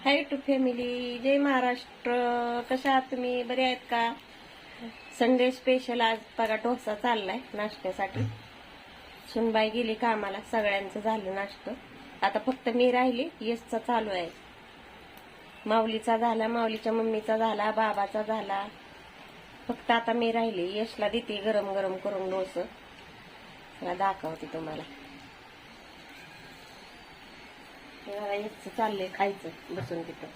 High to family, जय महाराष्ट्र. कशा आहात तुम्ही? बरे आहेत का? संडे स्पेशल आज बघा डोसा चाललाय नाश्त्यासाठी. सुनबाई गेली कामाला, सगळ्यांचं झालं नाश्तं. आता फक्त मी राहिली. यशचा चालू आहे. माऊलीचा झाला, माऊलीच्या मम्मीचा झाला, बाबाचा झाला. फक्त आता मी राहिली. यशला देते गरम गरम करून डोसं. मला दाखवते तुम्हाला. यशचं चाललंय खायचं बसून तिथं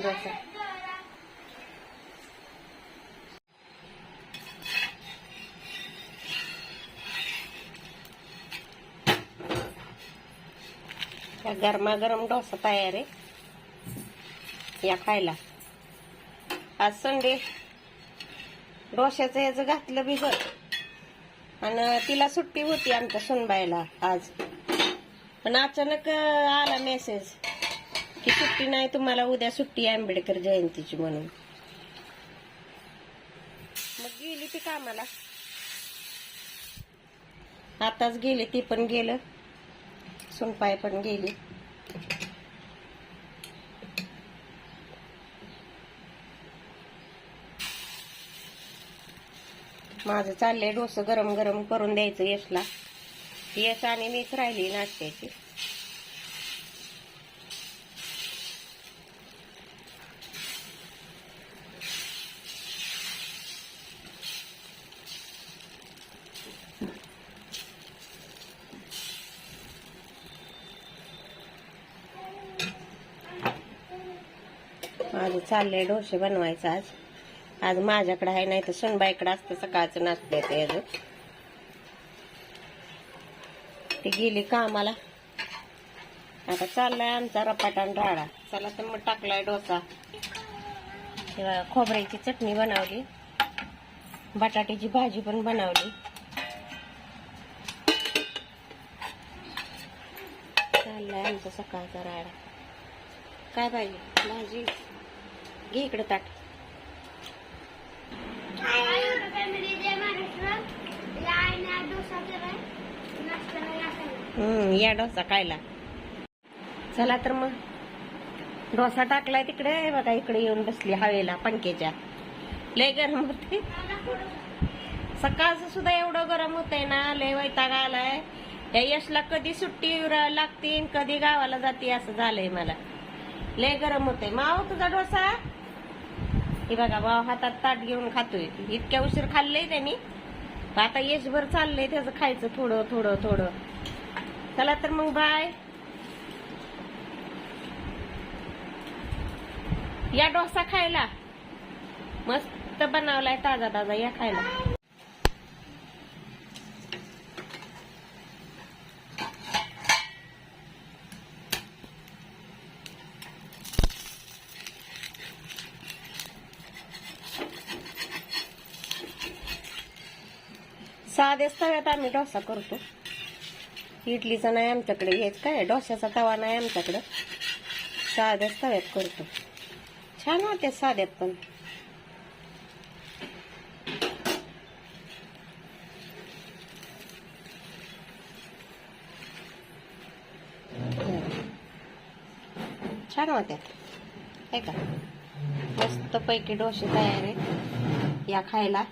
डोसा. गरमागरम डोसा तयार आहे या खायला. आज संडे डोश्याचं याचं घातलं भिजत आणि तिला सुट्टी होती आमच्या सुनबाईला आज. पण अचानक आला मेसेज की सुट्टी नाही तुम्हाला, उद्या सुट्टी आहे आंबेडकर जयंतीची म्हणून. मग गेली ती कामाला. आताच गेली, ती पण गेलं, सुनबाई पण गेली. माझं चाललंय डोसं गरम गरम करून द्यायचं यशला. यश आणि मीच राहिली नाश्त्याची. माझं चाललंय डोसे बनवायचं आज. आज माझ्याकडे आहे, नाही तर सुनबाईकडे असतं सकाळचं नाश्त्याचं याचं. ती गेली कामाला. आता चाललाय आमचा रपाटान राडा. चला तर मग टाकलाय डोसा. खोबऱ्याची चटणी बनवली, बटाट्याची भाजी पण बनवली. चाललाय आमचा सकाळचा राडा. काय पाहिजे भाजी? घे इकडे ताट. या डोसा खायला. चला तर मग डोसा टाकलाय तिकडे. बघा इकडे येऊन बसली हवेला पंख्याच्या. लय गरम होते. सकाळचं सुद्धा एवढं गरम होतंय ना, लय वैताग आलाय. या यशला कधी सुट्टी लागते कधी गावाला जाते असं झालंय मला. लय गरम होतंय. माव तुझा डोसा. हे बघा भाव हातात ताट घेऊन खातोय. इतक्या उशीर खाल्लंय त्यांनी. आता यशभर चाललंय त्याचं खायचं थोडं थोडं थोडं. चला तर मग बाय. या डोसा खायला. मस्त बनवलाय ताजा ताजा, या खायला. साध्याच तव्यात आम्ही डोसा करतो. इडलीचा नाही आमच्याकडे. हेच काय डोश्याचा तवा नाही आमच्याकडं. साध्याच तव्यात करतो. छान होते साध्यात पण. छान होत्यात आहे का. मस्त पैकी डोसे तयार आहे या खायला.